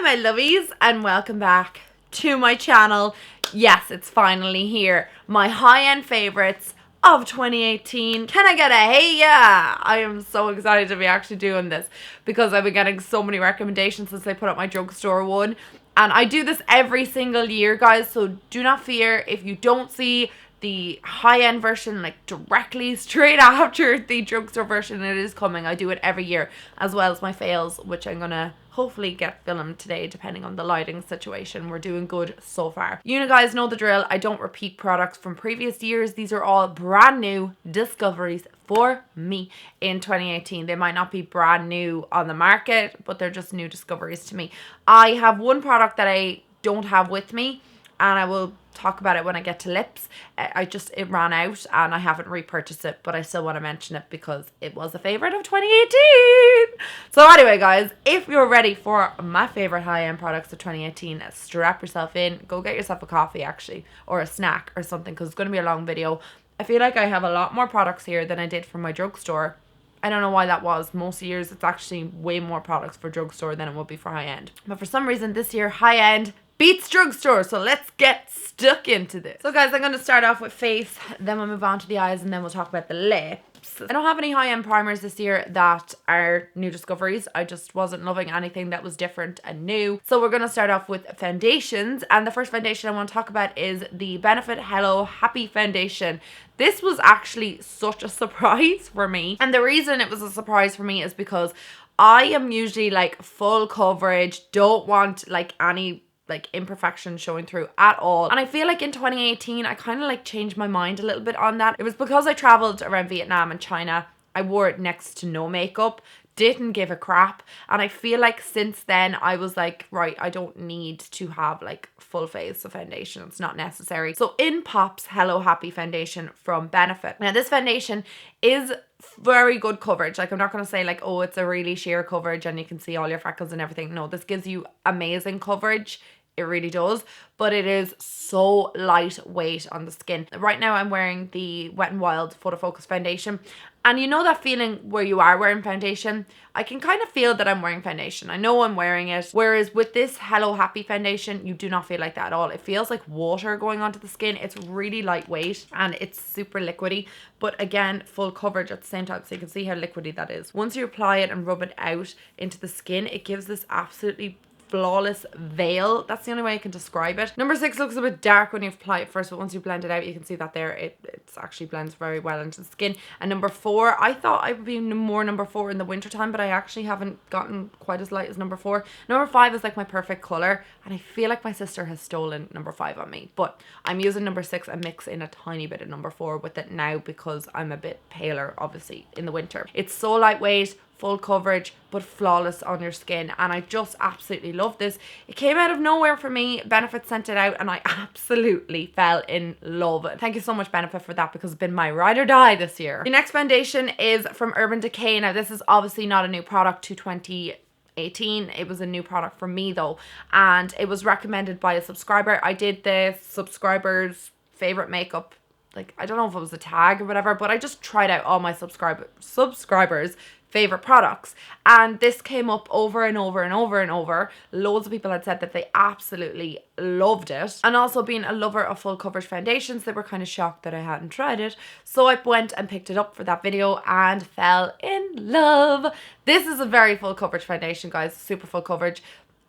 Hi my lovies and welcome back to my channel. Yes, it's finally here. My high-end favorites of 2018. Can I get a hey yeah? I am so excited to be actually doing this because I've been getting so many recommendations since I put up my drugstore one. And I do this every single year, guys, so do not fear if you don't see the high-end version like directly straight after the drugstore version. It is coming. I do it every year, as well as my fails, which I'm gonna hopefully get filmed today depending on the lighting situation. We're doing good so far. You guys know the drill. I don't repeat products from previous years. These are all brand new discoveries for me in 2018. They might not be brand new on the market, but they're just new discoveries to me. I have one product that I don't have with me, and I will talk about it when I get to lips. It ran out and I haven't repurchased it, but I still want to mention it because it was a favorite of 2018. So anyway, guys, if you're ready for my favorite high-end products of 2018, strap yourself in, go get yourself a coffee actually, or a snack or something, because it's going to be a long video. I feel like I have a lot more products here than I did for my drugstore. I don't know why that was. Most years it's actually way more products for drugstore than it would be for high-end. But for some reason this year, high-end beats drugstore, so let's get stuck into this. So guys, I'm going to start off with face, then we'll move on to the eyes, and then we'll talk about the lips. I don't have any high-end primers this year that are new discoveries. I just wasn't loving anything that was different and new. So we're going to start off with foundations, and the first foundation I want to talk about is the Benefit Hello Happy Foundation. This was actually such a surprise for me, and the reason it was a surprise for me is because I am usually like full coverage, don't want like any like imperfections showing through at all. And I feel like in 2018 I kind of like changed my mind a little bit on that. It was because I traveled around Vietnam and China. I wore it next to no makeup, didn't give a crap, and I feel like since then I was like, right, I don't need to have like full face of foundation. It's not necessary. So in pops Hello Happy Foundation from Benefit. Now this foundation is very good coverage. Like, I'm not going to say like, oh, it's a really sheer coverage and you can see all your freckles and everything. No, this gives you amazing coverage. It really does, but it is so lightweight on the skin. Right now I'm wearing the Wet n Wild Photo Focus foundation, and you know that feeling where you are wearing foundation? I can kind of feel that I'm wearing foundation. I know I'm wearing it. Whereas with this Hello Happy foundation, you do not feel like that at all. It feels like water going onto the skin. It's really lightweight and it's super liquidy, but again, full coverage at the same time, so you can see how liquidy that is. Once you apply it and rub it out into the skin, it gives this absolutely flawless veil. That's the only way I can describe it. Number 6 looks a bit dark when you apply it first, but once you blend it out, you can see that there it's actually blends very well into the skin. And number 4, I thought I would be more number 4 in the winter time, but I actually haven't gotten quite as light as number 4. Number 5 is like my perfect color, and I feel like my sister has stolen number 5 on me, but I'm using number 6 and mix in a tiny bit of number 4 with it now because I'm a bit paler obviously in the winter. It's so lightweight, full coverage, but flawless on your skin, and I just absolutely love this. It came out of nowhere for me. Benefit sent it out and I absolutely fell in love. Thank you so much, Benefit, for that, because it's been my ride or die this year. The next foundation is from Urban Decay. Now this is obviously not a new product to 2018. It was a new product for me though, and it was recommended by a subscriber. I did the subscriber's favorite makeup, like, I don't know if it was a tag or whatever, but I just tried out all my subscribers favorite products, and this came up over and over and over and over. Loads of people had said that they absolutely loved it, and also being a lover of full coverage foundations, they were kind of shocked that I hadn't tried it, so I went and picked it up for that video and fell in love. This is a very full coverage foundation, guys. Super full coverage.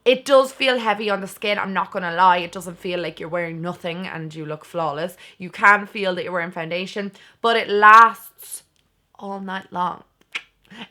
It does feel heavy on the skin, I'm not gonna lie. It doesn't feel like you're wearing nothing and you look flawless. You can feel that you're wearing foundation, but it lasts all night long.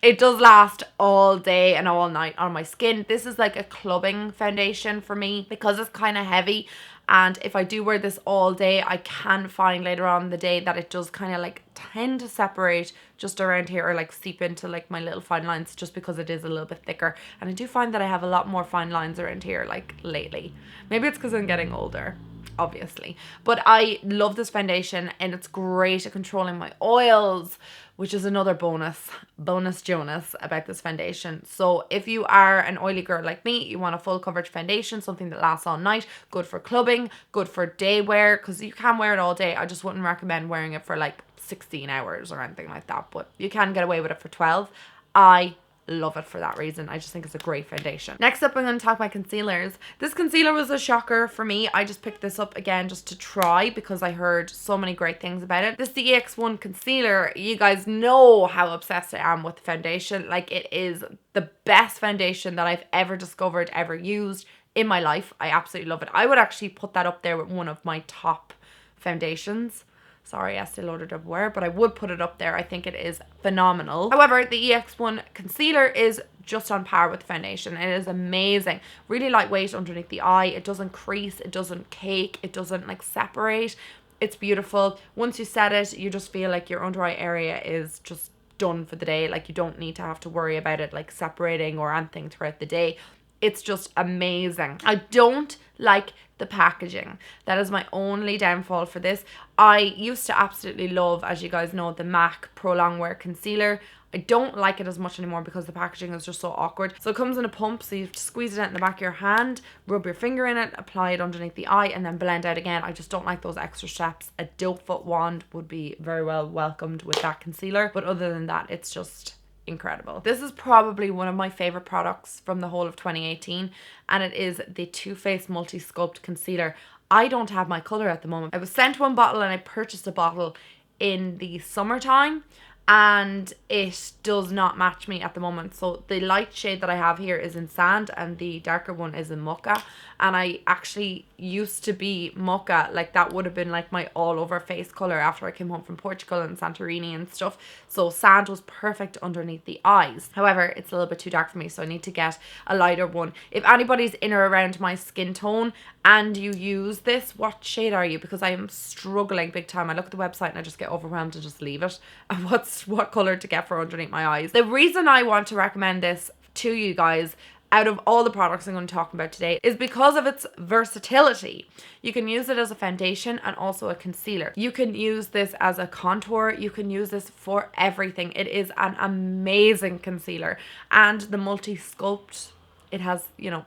It does last all day and all night on my skin. This is like a clubbing foundation for me because it's kind of heavy, and if I do wear this all day, I can find later on in the day that it does kind of like tend to separate just around here, or like seep into like my little fine lines, just because it is a little bit thicker. And I do find that I have a lot more fine lines around here like lately. Maybe it's because I'm getting older, obviously, but I love this foundation and it's great at controlling my oils, which is another bonus Jonas about this foundation. So if you are an oily girl like me, you want a full coverage foundation, something that lasts all night, good for clubbing, good for day wear, because you can wear it all day. I just wouldn't recommend wearing it for like 16 hours or anything like that, but you can get away with it for 12. I love it for that reason. I just think it's a great foundation. Next up, I'm going to talk about concealers. This concealer was a shocker for me. I just picked this up again just to try because I heard so many great things about it. This the EX1 concealer, you guys know how obsessed I am with the foundation. Like, it is the best foundation that I've ever discovered, ever used in my life. I absolutely love it. I would actually put that up there with one of my top foundations. Sorry, Estee Lauder Double Wear, but I would put it up there. I think it is phenomenal. However, the EX1 concealer is just on par with the foundation. It is amazing. Really lightweight underneath the eye. It doesn't crease. It doesn't cake. It doesn't like separate. It's beautiful. Once you set it, you just feel like your under eye area is just done for the day. Like, you don't need to have to worry about it like separating or anything throughout the day. It's just amazing. I don't like the packaging. That is my only downfall for this. I used to absolutely love, as you guys know, the MAC Pro Longwear Concealer. I don't like it as much anymore because the packaging is just so awkward. So it comes in a pump, so you have to squeeze it out in the back of your hand, rub your finger in it, apply it underneath the eye, and then blend out again. I just don't like those extra steps. A doe foot wand would be very well welcomed with that concealer, but other than that, it's just incredible. This is probably one of my favorite products from the whole of 2018, and it is the Too Faced Multi Sculpt Concealer. I don't have my color at the moment. I was sent one bottle and I purchased a bottle in the summertime, and it does not match me at the moment. So the light shade that I have here is in Sand and the darker one is in Mocha, and I actually used to be Mocha. Like, that would have been like my all over face color after I came home from Portugal and Santorini and stuff. So Sand was perfect underneath the eyes. However, it's a little bit too dark for me, so I need to get a lighter one. If anybody's in or around my skin tone and you use this, what shade are you? Because I am struggling big time. I look at the website and I just get overwhelmed and just leave it. And what color to get for underneath my eyes. The reason I want to recommend this to you guys out of all the products I'm going to talk about today is because of its versatility. You can use it as a foundation and also a concealer. You can use this as a contour. You can use this for everything. It is an amazing concealer. And the Multi Sculpt, it has, you know,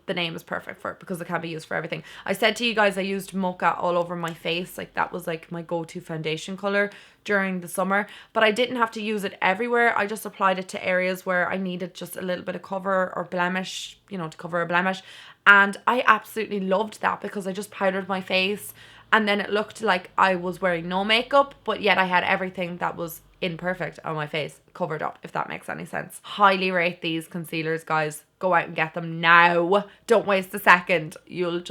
the name is perfect for it because it can be used for everything. I said to you guys I used Mocha all over my face. Like, that was like my go-to foundation color during the summer, but I didn't have to use it everywhere. I just applied it to areas where I needed just a little bit of cover or blemish, you know, to cover a blemish, and I absolutely loved that because I just powdered my face and then it looked like I was wearing no makeup, but yet I had everything that was imperfect on my face covered up, if that makes any sense. Highly rate these concealers, guys. Go out and get them now. Don't waste a second. You'll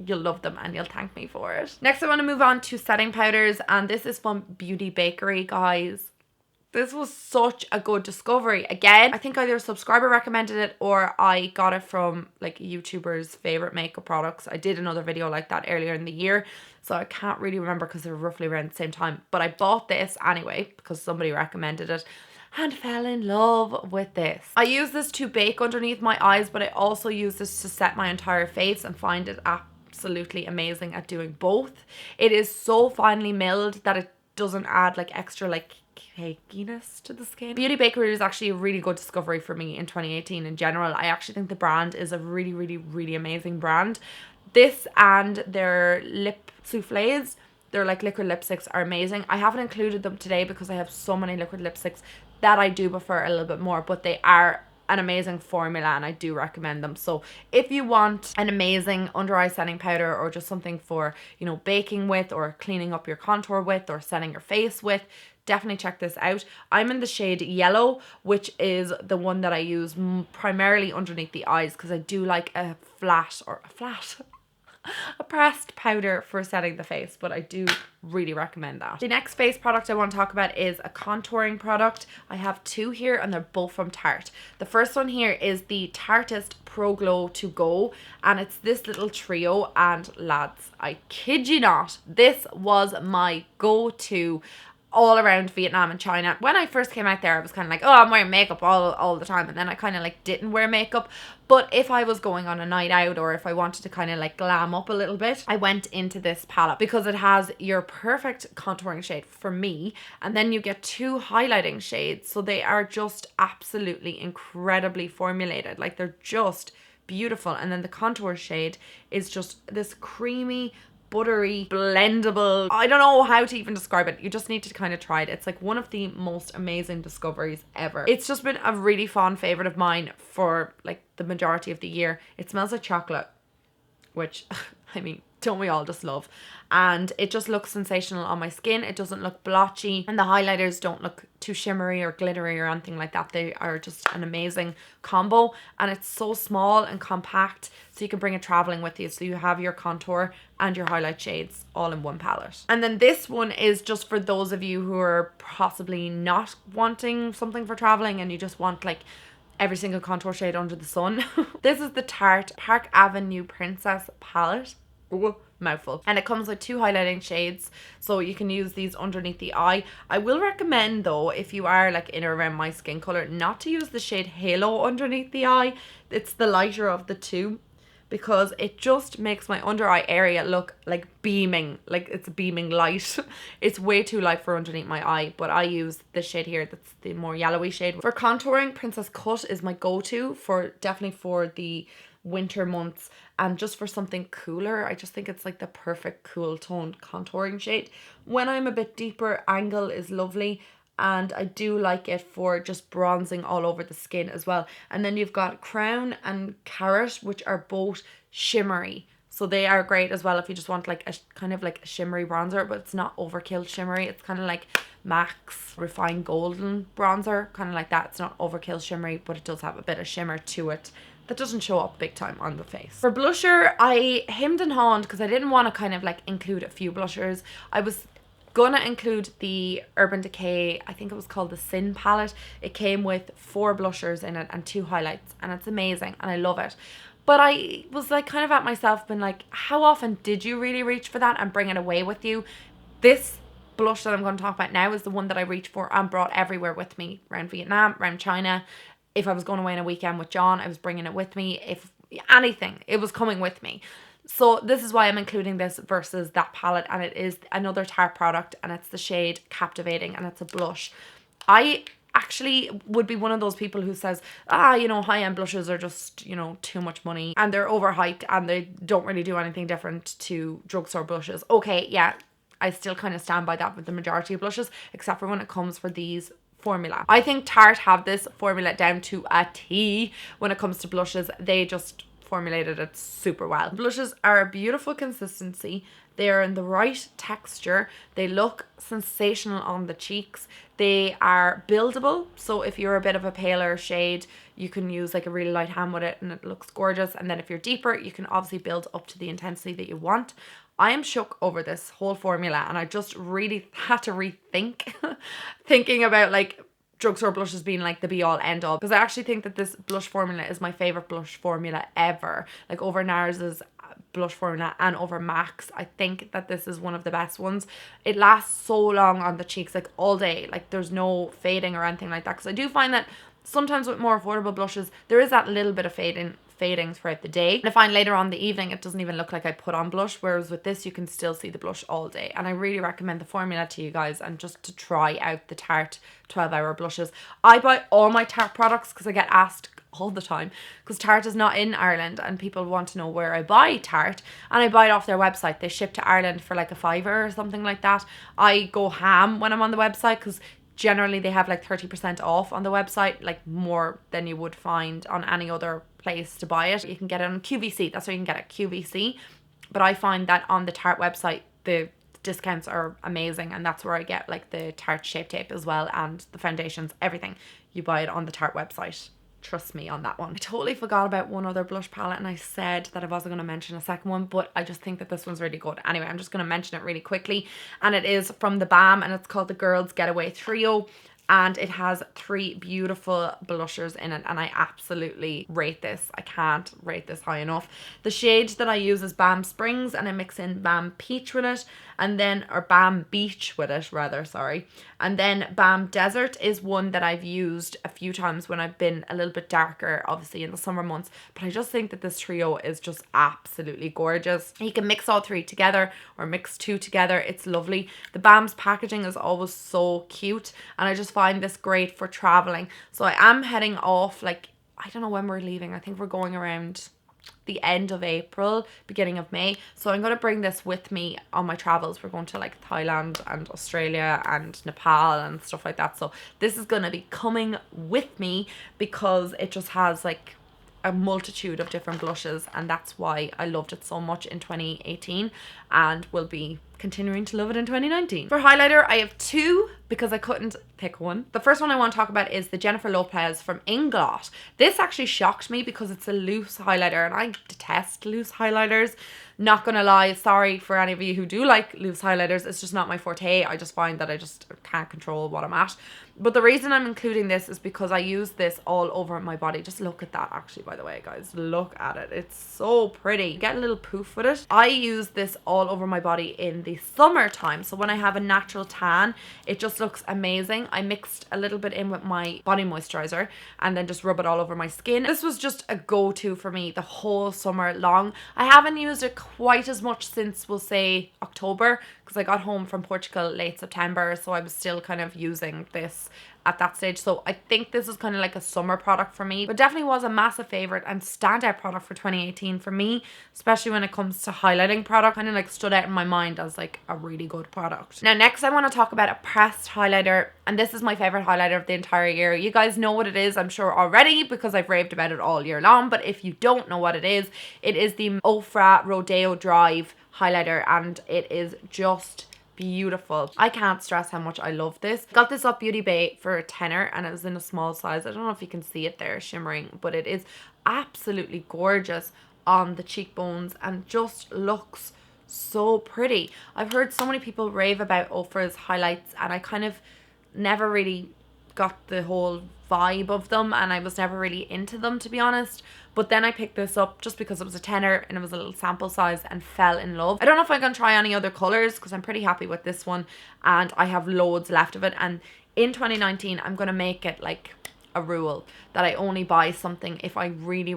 love them and you'll thank me for it. Next, I want to move on to setting powders, and this is from Beauty Bakery, guys. This was such a good discovery. Again, I think either a subscriber recommended it or I got it from like YouTubers' favorite makeup products. I did another video like that earlier in the year, so I can't really remember because they were roughly around the same time. But I bought this anyway because somebody recommended it and fell in love with this. I use this to bake underneath my eyes, but I also use this to set my entire face and find it absolutely amazing at doing both. It is so finely milled that it doesn't add like extra like cakiness to the skin. Beauty Bakery is actually a really good discovery for me in 2018 in general. I actually think the brand is a really, really, really amazing brand. This and their lip souffles, they're like liquid lipsticks, are amazing. I haven't included them today because I have so many liquid lipsticks that I do prefer a little bit more, but they are an amazing formula and I do recommend them. So if you want an amazing under eye setting powder or just something for, you know, baking with or cleaning up your contour with or setting your face with, definitely check this out. I'm in the shade Yellow, which is the one that I use primarily underneath the eyes because I do like a pressed powder for setting the face, but I do really recommend that. The next face product I want to talk about is a contouring product. I have two here and they're both from Tarte. The first one here is the Tarteist Pro Glow To Go, and it's this little trio, and lads, I kid you not, this was my go-to all around Vietnam and China. When I first came out there, I was kind of like, oh, I'm wearing makeup all the time, and then I kind of like didn't wear makeup. But if I was going on a night out or if I wanted to kind of like glam up a little bit, I went into this palette because it has your perfect contouring shade for me, and then you get two highlighting shades, so they are just absolutely incredibly formulated. Like, they're just beautiful. And then the contour shade is just this creamy buttery, blendable. I don't know how to even describe it. You just need to kind of try it. It's like one of the most amazing discoveries ever. It's just been a really fond favorite of mine for like the majority of the year. It smells like chocolate, which I mean, don't we all just love? And it just looks sensational on my skin. It doesn't look blotchy, and the highlighters don't look too shimmery or glittery or anything like that. They are just an amazing combo, and it's so small and compact, so you can bring it traveling with you. So you have your contour and your highlight shades all in one palette. And then this one is just for those of you who are possibly not wanting something for traveling and you just want like every single contour shade under the sun. This is the Tarte Park Avenue Princess palette. Ooh, mouthful. And it comes with 2 highlighting shades, so you can use these underneath the eye. I will recommend though, if you are like in or around my skin color, not to use the shade Halo underneath the eye. It's the lighter of the two, because it just makes my under eye area look like beaming, like it's a beaming light. It's way too light for underneath my eye, but I use this shade here, that's the more yellowy shade. For contouring, Princess Cut is my go-to for definitely for the winter months, and just for something cooler. I just think it's like the perfect cool toned contouring shade. When I'm a bit deeper, Angle is lovely, and I do like it for just bronzing all over the skin as well. And then you've got Crown and Carrot, which are both shimmery, so they are great as well if you just want like a kind of like a shimmery bronzer, but it's not overkill shimmery. It's kind of like MAC's Refined Golden bronzer, kind of like that. It's not overkill shimmery, but it does have a bit of shimmer to it that doesn't show up big time on the face. For blusher, I hemmed and hawed because I didn't want to kind of like include a few blushers. I was gonna include the Urban Decay, I think it was called the Sin palette. It came with 4 blushers in it and 2 highlights, and it's amazing and I love it. But I was like kind of at myself, been like, how often did you really reach for that and bring it away with you? This blush that I'm going to talk about now is the one that I reached for and brought everywhere with me, around Vietnam, around China. If I was going away on a weekend with John, I was bringing it with me. If anything, it was coming with me. So this is why I'm including this versus that palette, and it is another Tarte product, and it's the shade Captivating, and it's a blush. I actually would be one of those people who says, you know, high-end blushes are just, you know, too much money and they're overhyped and they don't really do anything different to drugstore blushes. Okay, yeah, I still kind of stand by that with the majority of blushes, except for when it comes for these formula. I think Tarte have this formula down to a T when it comes to blushes. They just formulated it super well. Blushes are a beautiful consistency. They are in the right texture. They look sensational on the cheeks. They are buildable. So if you're a bit of a paler shade, you can use like a really light hand with it and it looks gorgeous. And then if you're deeper, you can obviously build up to the intensity that you want. I am shook over this whole formula, and I just really had to rethink thinking about like drugstore blushes being like the be all end all, because I actually think that this blush formula is my favorite blush formula ever, like over NARS's blush formula and over MAC's. I think that this is one of the best ones. It lasts so long on the cheeks, like all day, like there's no fading or anything like that, because I do find that sometimes with more affordable blushes there is that little bit of fading throughout the day. And I find later on in the evening it doesn't even look like I put on blush, whereas with this you can still see the blush all day. And I really recommend the formula to you guys, and just to try out the Tarte 12-hour blushes. I buy all my Tarte products because I get asked all the time, because Tarte is not in Ireland and people want to know where I buy Tarte, and I buy it off their website. They ship to Ireland for like a £5 or something like that. I go ham when I'm on the website because generally they have like 30% off on the website, like more than you would find on any other place to buy it. You can get it on QVC, that's where you can get it, QVC. But I find that on the Tarte website the discounts are amazing, and that's where I get like the Tarte Shape Tape as well, and the foundations, everything. You buy it on the Tarte website. Trust me on that one. I totally forgot about one other blush palette, and I said that I wasn't going to mention a second one, but I just think that this one's really good. Anyway, I'm just going to mention it really quickly, and it is from the BAM, and it's called the Girls Getaway Trio, and it has 3 beautiful blushers in it, and I absolutely rate this. I can't rate this high enough. The shade that I use is BAM Springs, and I mix in BAM Peach with it, and then, or BAM Beach with it rather, sorry. And then BAM Desert is one that I've used a few times when I've been a little bit darker, obviously in the summer months, but I just think that this trio is just absolutely gorgeous. You can mix all 3 together or mix 2 together. It's lovely. The BAM's packaging is always so cute, and I just find this great for traveling. So I am heading off, like, I don't know when we're leaving. I think we're going around the end of April, beginning of May. So I'm going to bring this with me on my travels. We're going to like Thailand and Australia and Nepal and stuff like that. So this is going to be coming with me because it just has like a multitude of different blushes, and that's why I loved it so much in 2018 and will be continuing to love it in 2019. For highlighter, I have two because I couldn't pick one. The first one I want to talk about is the Jennifer Lopez from Inglot. This actually shocked me because it's a loose highlighter and I detest loose highlighters. Not gonna lie, sorry for any of you who do like loose highlighters, it's just not my forte. I just find that I just can't control what I'm at. But the reason I'm including this is because I use this all over my body. Just look at that actually, by the way, guys. Look at it. It's so pretty. Get a little poof with it. I use this all over my body in the summertime. So when I have a natural tan, it just looks amazing. I mixed a little bit in with my body moisturizer and then just rub it all over my skin. This was just a go-to for me the whole summer long. I haven't used it quite as much since, we'll say, October, because I got home from Portugal late September, so I was still kind of using this at that stage. So I think this is kind of like a summer product for me, but definitely was a massive favorite and standout product for 2018 for me, especially when it comes to highlighting product. Kind of like stood out in my mind as like a really good product. Now next I want to talk about a pressed highlighter, and this is my favorite highlighter of the entire year. You guys know what it is, I'm sure already, because I've raved about it all year long, but if you don't know what it is the Ofra Rodeo Drive highlighter, and it is just beautiful. I can't stress how much I love this. Got this off Beauty Bay for a tenner and it was in a small size. I don't know if you can see it there shimmering, but it is absolutely gorgeous on the cheekbones and just looks so pretty. I've heard so many people rave about Ofra's highlights and I kind of never really got the whole vibe of them and I was never really into them, to be honest. But then I picked this up just because it was a tenner and it was a little sample size and fell in love. I don't know if I'm going to try any other colours because I'm pretty happy with this one and I have loads left of it. And in 2019 I'm going to make it like a rule that I only buy something if I really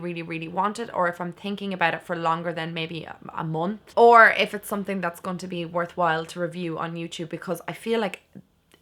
want it, or if I'm thinking about it for longer than maybe a month, or if it's something that's going to be worthwhile to review on YouTube, because I feel like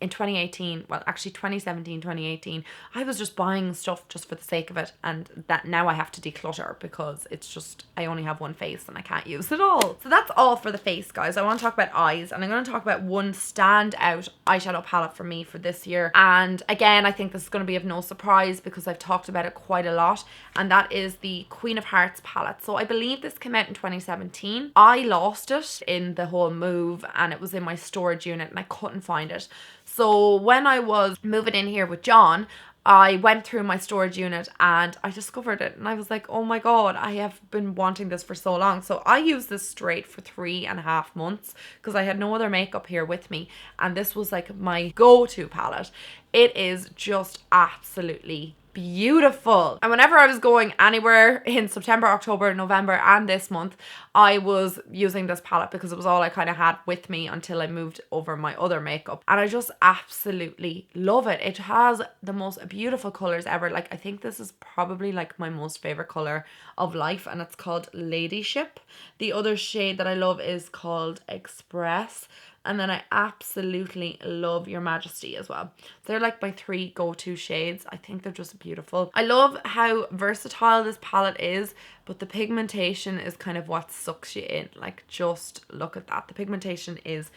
in 2018, well actually 2017, 2018, I was just buying stuff just for the sake of it, and that now I have to declutter because it's just, I only have one face and I can't use it all. So that's all for the face, guys. I want to talk about eyes, and I'm going to talk about one standout eyeshadow palette for me for this year, and again I think this is going to be of no surprise because I've talked about it quite a lot, and that is the Queen of Hearts palette. So I believe this came out in 2017. I lost it in the whole move and it was in my storage unit and I couldn't find it. So when I was moving in here with John, I went through my storage unit and I discovered it and I was like, oh my god, I have been wanting this for so long. So I used this straight for 3.5 months because I had no other makeup here with me, and this was like my go-to palette. It is just absolutely beautiful. And whenever I was going anywhere in September, October, November and this month, I was using this palette because it was all I kind of had with me until I moved over my other makeup, and I just absolutely love it. It has the most beautiful colors ever. Like I think this is probably like my most favorite color of life, and it's called Ladyship. The other shade that I love is called Express, and then I absolutely love Your Majesty as well. They're like my 3 go-to shades. I think they're just beautiful. I love how versatile this palette is, but the pigmentation is kind of what sucks you in. Like just look at that. The pigmentation is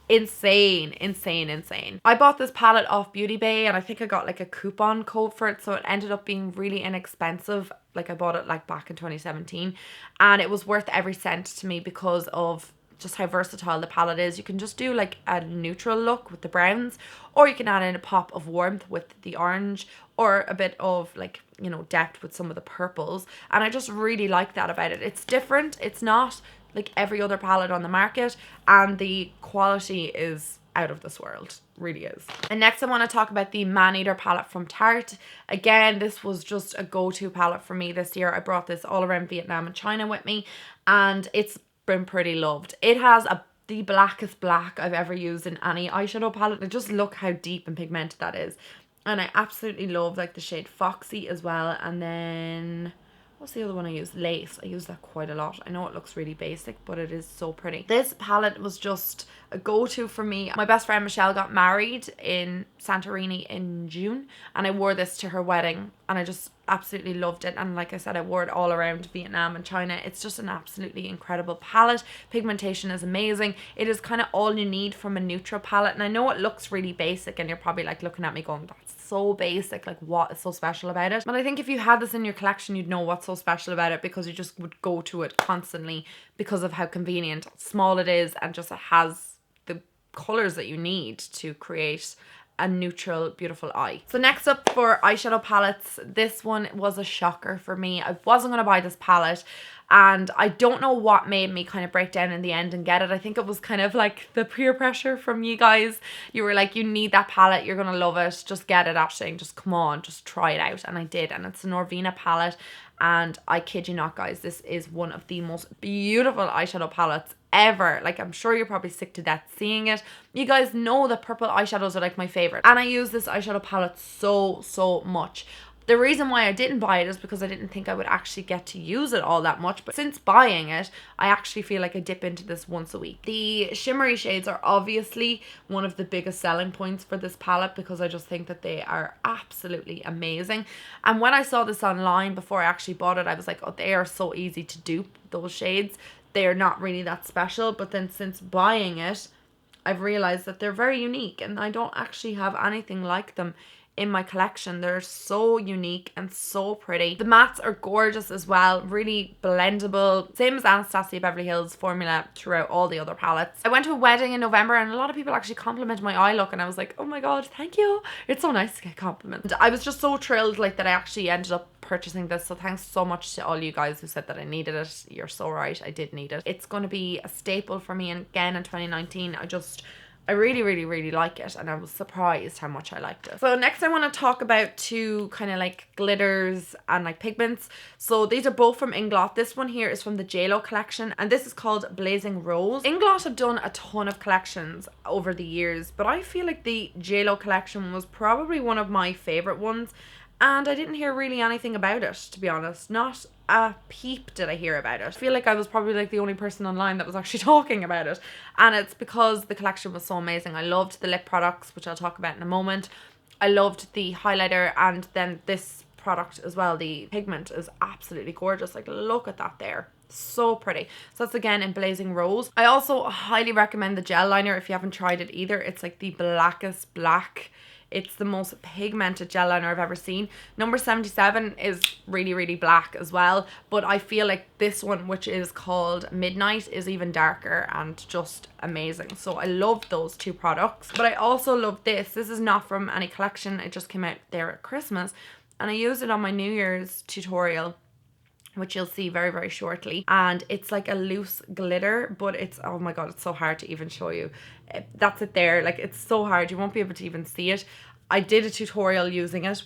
insane. I bought this palette off Beauty Bay and I think I got like a coupon code for it, so it ended up being really inexpensive. Like I bought it like back in 2017 and it was worth every cent to me because of just how versatile the palette is. You can just do like a neutral look with the browns, or you can add in a pop of warmth with the orange, or a bit of like, you know, depth with some of the purples, and I just really like that about it. It's different. It's not like every other palette on the market, and the quality is out of this world, really is. And next I want to talk about the Man-Eater palette from Tarte. Again, this was just a go-to palette for me this year. I brought this all around Vietnam and China with me, and it's been pretty loved. It has the blackest black I've ever used in any eyeshadow palette. And just look how deep and pigmented that is. And I absolutely love like the shade Foxy as well. And then what's the other one I use? Lace. I use that quite a lot. I know it looks really basic, but it is so pretty. This palette was just a go-to for me. My best friend Michelle got married in Santorini in June, and I wore this to her wedding, and I just absolutely loved it. And like I said, I wore it all around Vietnam and China. It's just an absolutely incredible palette. Pigmentation is amazing. It is kind of all you need from a neutral palette. And I know it looks really basic, and you're probably like looking at me going, that's so basic, like what is so special about it? But I think if you had this in your collection, you'd know what's so special about it, because you just would go to it constantly because of how convenient, small it is, and just it has the colors that you need to create a neutral, beautiful eye. So next up for eyeshadow palettes, this one was a shocker for me. I wasn't going to buy this palette, and I don't know what made me kind of break down in the end and get it. I think it was kind of like the peer pressure from you guys. You were like, you need that palette, you're going to love it, just get it, Ashling, just come on, just try it out. And I did, and it's a Norvina palette, and I kid you not, guys, this is one of the most beautiful eyeshadow palettes ever. Like, I'm sure you're probably sick to death seeing it. You guys know that purple eyeshadows are like my favorite, and I use this eyeshadow palette so much. The reason why I didn't buy it is because I didn't think I would actually get to use it all that much. But since buying it, I actually feel like I dip into this once a week. The shimmery shades are obviously one of the biggest selling points for this palette, because I just think that they are absolutely amazing. And when I saw this online before I actually bought it, I was like, oh, they are so easy to dupe, those shades. They are not really that special. But then since buying it, I've realized that they're very unique, and I don't actually have anything like them in my collection. They're so unique and so pretty. The mattes are gorgeous as well, really blendable, same as Anastasia Beverly Hills formula throughout all the other palettes. I went to a wedding in November, and a lot of people actually complimented my eye look, and I was like, oh my god, thank you. It's so nice to get compliments. I was just so thrilled, like, that I actually ended up purchasing this. So thanks so much to all you guys who said that I needed it. You're so right, I did need it. It's going to be a staple for me, and again in 2019. I really like it, and I was surprised how much I liked it. So next I want to talk about two kind of like glitters and like pigments. So these are both from Inglot. This one here is from the JLo collection, and this is called Blazing Rose. Inglot have done a ton of collections over the years, but I feel like the JLo collection was probably one of my favorite ones, and I didn't hear really anything about it, to be honest. Not a peep did I hear about it. I feel like I was probably like the only person online that was actually talking about it, and it's because the collection was so amazing. I loved the lip products, which I'll talk about in a moment. I loved the highlighter, and then this product as well, the pigment, is absolutely gorgeous. Like, look at that there. So pretty. So that's again in Blazing Rose. I also highly recommend the gel liner if you haven't tried it either. It's like the blackest black. It's the most pigmented gel liner I've ever seen. Number 77 is really black as well, but I feel like this one, which is called Midnight, is even darker and just amazing. So I love those two products. But I also love this. This is not from any collection. It just came out there at Christmas, and I used it on my New Year's tutorial, which you'll see very shortly. And it's like a loose glitter, but it's, oh my god, it's so hard to even show you. That's it there. Like, it's so hard, you won't be able to even see it. I did a tutorial using it,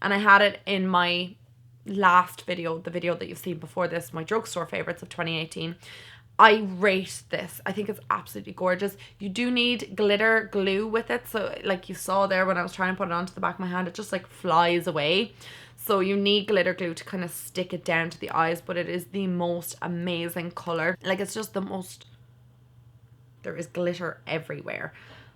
and I had it in my last video, the video that you've seen before this, my drugstore favorites of 2018. I rate this. I think it's absolutely gorgeous. You do need glitter glue with it, so like you saw there when I was trying to put it onto the back of my hand, it just like flies away. So you need glitter glue to kind of stick it down to the eyes, but it is the most amazing color. Like, it's just the most, there is glitter everywhere.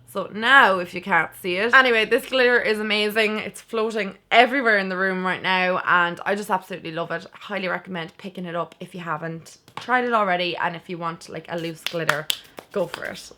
So now, if you can't see it. Anyway, this glitter is amazing. It's floating everywhere in the room right now, and I just absolutely love it. Highly recommend picking it up if you haven't tried it already, and if you want like a loose glitter, go for it.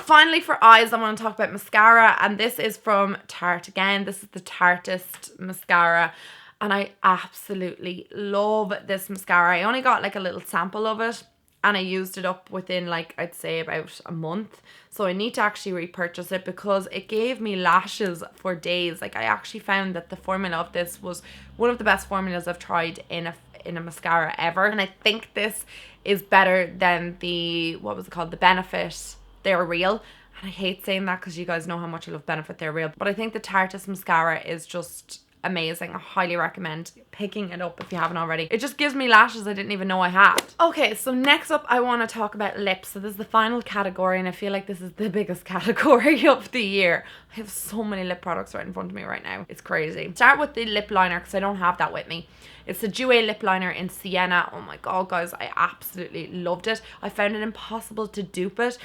Finally, for eyes, I want to talk about mascara, and this is from Tarte again. This is the Tartist mascara, and I absolutely love this mascara. I only got like a little sample of it, and I used it up within like, I'd say about a month. So I need to actually repurchase it because it gave me lashes for days. Like, I actually found that the formula of this was one of the best formulas I've tried in a mascara ever. And I think this is better than the, what was it called? The Benefit They're Real. And I hate saying that because you guys know how much I love Benefit They're Real. But I think the Tarteist mascara is just amazing. I highly recommend picking it up if you haven't already. It just gives me lashes I didn't even know I had. Okay, so next up I want to talk about lips. So this is the final category, and I feel like this is the biggest category of the year. I have so many lip products right in front of me right now. It's crazy. Start with the lip liner because I don't have that with me. It's the Jouer lip liner in Sienna. Oh my god, guys, I absolutely loved it. I found it impossible to dupe it.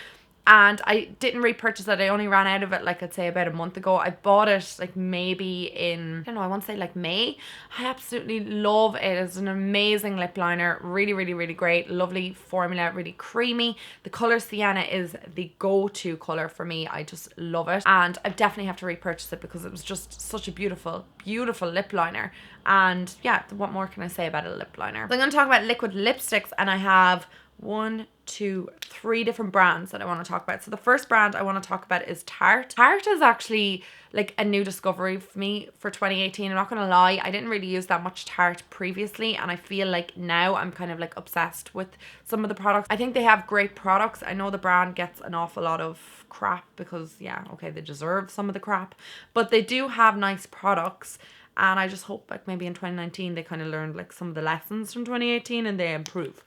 And I didn't repurchase it. I only ran out of it, like, I'd say about a month ago. I bought it like maybe in, I don't know, I want to say like May. I absolutely love it. It's an amazing lip liner. Really, really, really great. Lovely formula, really creamy. The color Sienna is the go-to color for me. I just love it. And I definitely have to repurchase it because it was just such a beautiful, beautiful lip liner. And yeah, what more can I say about a lip liner? So I'm going to talk about liquid lipsticks, and I have 1, 2, 3 different brands that I want to talk about. So the first brand I want to talk about is Tarte. Tarte is actually like a new discovery for me for 2018. I'm not going to lie, I didn't really use that much Tarte previously, and I feel like now I'm kind of like obsessed with some of the products. I think they have great products. I know the brand gets an awful lot of crap because, yeah, okay, they deserve some of the crap, but they do have nice products. And I just hope like maybe in 2019 they kind of learned like some of the lessons from 2018 and they improve.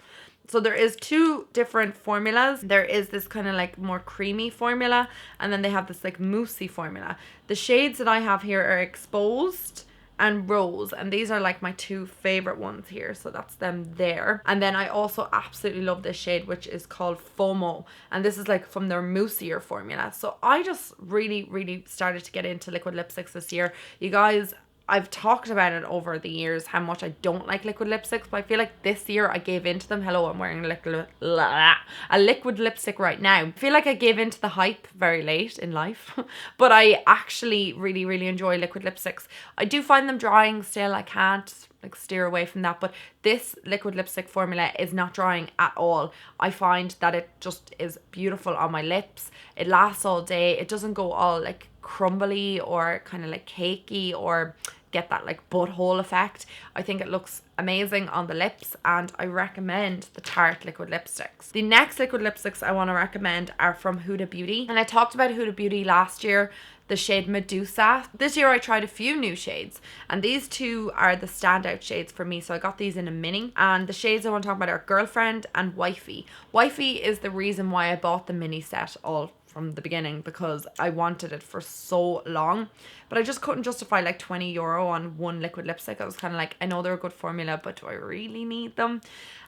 So there is 2 different formulas. There is this kind of like more creamy formula, and then they have this like moussey formula. The shades that I have here are Exposed and Rose, and these are like my 2 favorite ones here, so that's them there. And then I also absolutely love this shade, which is called FOMO, and this is like from their moussier formula. So I just really started to get into liquid lipsticks this year. You guys, I've talked about it over the years how much I don't like liquid lipsticks, but I feel like this year I gave into them. Hello, I'm wearing a liquid lipstick right now. I feel like I gave into the hype very late in life, but I actually really enjoy liquid lipsticks. I do find them drying still. I can't like steer away from that, but this liquid lipstick formula is not drying at all. I find that it just is beautiful on my lips. It lasts all day. It doesn't go all like crumbly or kind of like cakey or get that like butthole effect. I think it looks amazing on the lips, and I recommend the Tarte liquid lipsticks. The next liquid lipsticks I want to recommend are from Huda Beauty, and I talked about Huda Beauty last year, the shade Medusa. This year I tried a few new shades, and these 2 are the standout shades for me, so I got these in a mini. And the shades I want to talk about are Girlfriend and Wifey. Wifey is the reason why I bought the mini set all from the beginning, because I wanted it for so long, but I just couldn't justify like €20 on one liquid lipstick. I was kind of like, I know they're a good formula, but do I really need them?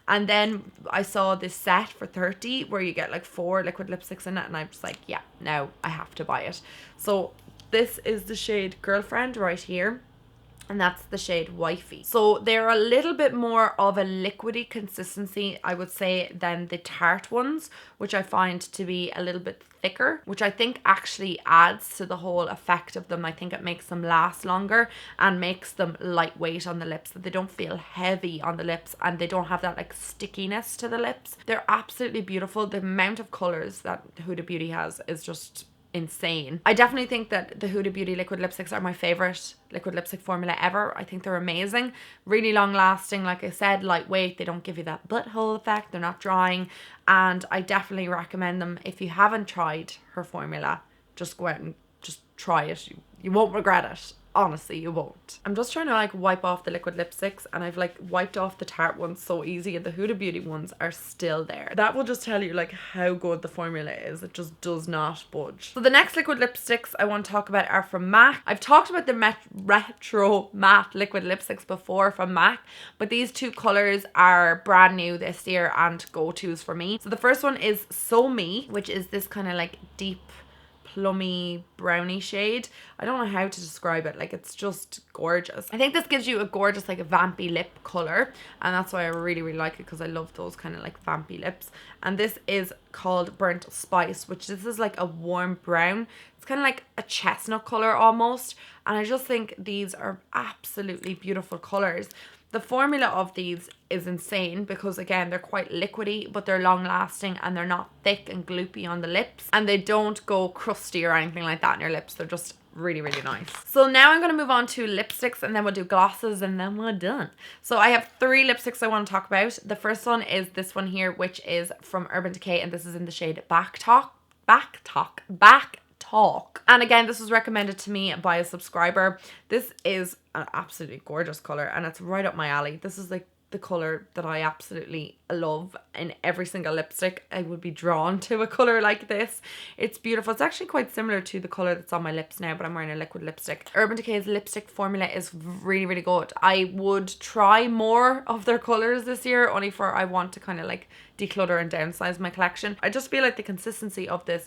And then I saw this set for 30 where you get like 4 liquid lipsticks in it, and I'm just like, yeah, now I have to buy it. So this is the shade Girlfriend right here, and that's the shade Wifey. So they're a little bit more of a liquidy consistency, I would say, than the Tarte ones, which I find to be a little bit thicker, which I think actually adds to the whole effect of them. I think it makes them last longer and makes them lightweight on the lips, that they don't feel heavy on the lips and they don't have that like stickiness to the lips. They're absolutely beautiful. The amount of colors that Huda Beauty has is just insane. I definitely think that the Huda Beauty liquid lipsticks are my favorite liquid lipstick formula ever. I think they're amazing, really long lasting, like I said, lightweight. They don't give you that butthole effect, they're not drying, and I definitely recommend them. If you haven't tried her formula, just go out and just try it. You won't regret it. Honestly, you won't. I'm just trying to like wipe off the liquid lipsticks, and I've like wiped off the Tarte ones so easy, and the Huda Beauty ones are still there. That will just tell you like how good the formula is. It just does not budge. So the next liquid lipsticks I want to talk about are from MAC. I've talked about the retro matte liquid lipsticks before from MAC, but these 2 colors are brand new this year and go-tos for me. So the first one is So Me, which is this kind of like deep plummy brownie shade. I don't know how to describe it. Like, it's just gorgeous. I think this gives you a gorgeous like a vampy lip color, and that's why I really like it, because I love those kind of like vampy lips. And this is called Burnt Spice, which this is like a warm brown. It's kind of like a chestnut color almost, and I just think these are absolutely beautiful colors. The formula of these is insane because, again, they're quite liquidy, but they're long lasting and they're not thick and gloopy on the lips, and they don't go crusty or anything like that on your lips. They're just really nice. So now I'm going to move on to lipsticks, and then we'll do glosses, and then we're done. So I have 3 lipsticks I want to talk about. The first one is this one here, which is from Urban Decay, and this is in the shade Back Talk. talk. And again, this was recommended to me by a subscriber. This is an absolutely gorgeous color and it's right up my alley. This is like the color that I absolutely love in every single lipstick. I would be drawn to a color like this. It's beautiful. It's actually quite similar to the color that's on my lips now, but I'm wearing a liquid lipstick. Urban Decay's lipstick formula is really, really good. I would try more of their colors this year, only for I want to kind of like declutter and downsize my collection. I just feel like the consistency of this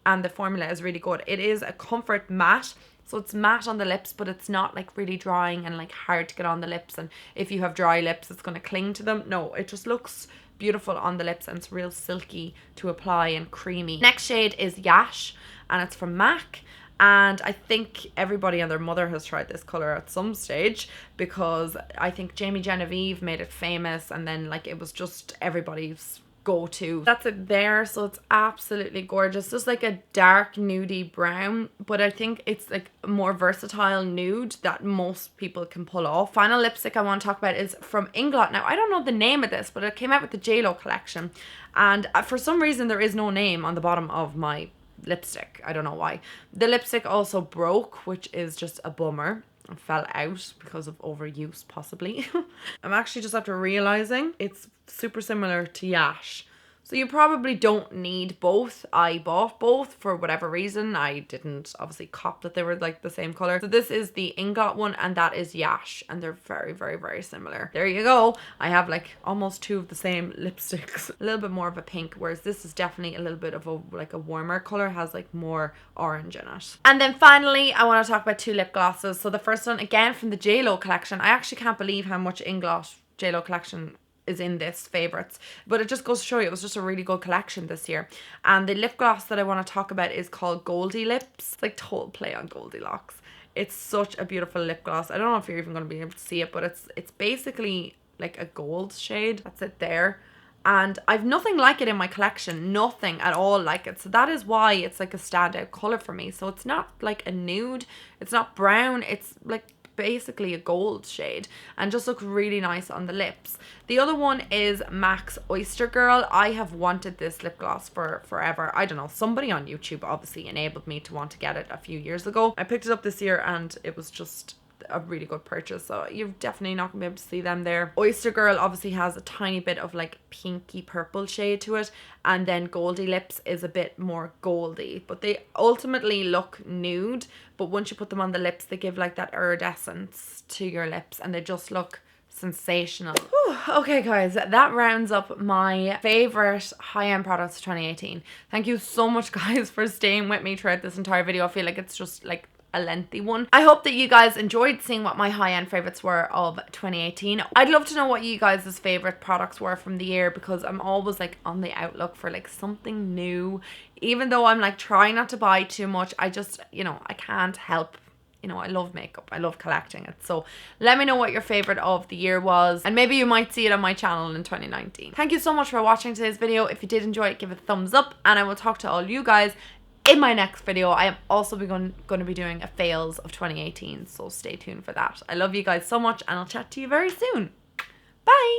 and the formula is really good. It is a comfort matte. So it's matte on the lips, but it's not like really drying and like hard to get on the lips. And if you have dry lips, it's going to cling to them. No, it just looks beautiful on the lips and it's real silky to apply and creamy. Next shade is Yash and it's from MAC. And I think everybody and their mother has tried this color at some stage because I think Jamie Genevieve made it famous and then like it was just everybody's go-to. That's it there. So it's absolutely gorgeous. Just like a dark nudie brown, but I think it's like a more versatile nude that most people can pull off. Final lipstick I want to talk about is from Inglot. Now I don't know the name of this, but it came out with the JLo collection and for some reason there is no name on the bottom of my lipstick. I don't know why. The lipstick also broke, which is just a bummer. It fell out because of overuse possibly. I'm actually just after realizing it's super similar to Yash. So you probably don't need both. I bought both for whatever reason. I didn't obviously cop that they were like the same color. So this is the Inglot one and that is Yash and they're very, very, very similar. There you go. I have like almost two of the same lipsticks. A little bit more of a pink, whereas this is definitely a little bit of a like a warmer color, has like more orange in it. And then finally, I want to talk about two lip glosses. So the first one, again from the JLo collection. I actually can't believe how much Inglot JLo collection is in this favorites, but it just goes to show you it was just a really good collection this year. And the lip gloss that I want to talk about is called Goldie Lips. It's like total play on Goldilocks. It's such a beautiful lip gloss. I don't know if you're even going to be able to see it, but it's basically like a gold shade. That's it there. And I've nothing like it in my collection, nothing at all like it. So that is why it's like a standout color for me. So it's not like a nude, it's not brown, it's like basically a gold shade and just looks really nice on the lips. The other one is MAC's Oyster Girl. I have wanted this lip gloss for forever. I don't know, somebody on YouTube obviously enabled me to want to get it a few years ago. I picked it up this year and it was just a really good purchase, so you're definitely not gonna be able to see them there. Oyster Girl obviously has a tiny bit of like pinky purple shade to it, and then Goldie Lips is a bit more goldy, but they ultimately look nude, but once you put them on the lips they give like that iridescence to your lips and they just look sensational. Whew. Okay guys, that rounds up my favorite high-end products of 2018. Thank you so much guys for staying with me throughout this entire video. I feel like it's just like a lengthy one. I hope that you guys enjoyed seeing what my high-end favorites were of 2018. I'd love to know what you guys' favorite products were from the year, because I'm always like on the outlook for like something new. Even though I'm like trying not to buy too much, I just, you know, I can't help. You know, I love makeup. I love collecting it. So let me know what your favorite of the year was, and maybe you might see it on my channel in 2019. Thank you so much for watching today's video. If you did enjoy it, give it a thumbs up, and I will talk to all you guys in my next video. I am also going to be doing a fails of 2018, so stay tuned for that. I love you guys so much and I'll chat to you very soon. Bye!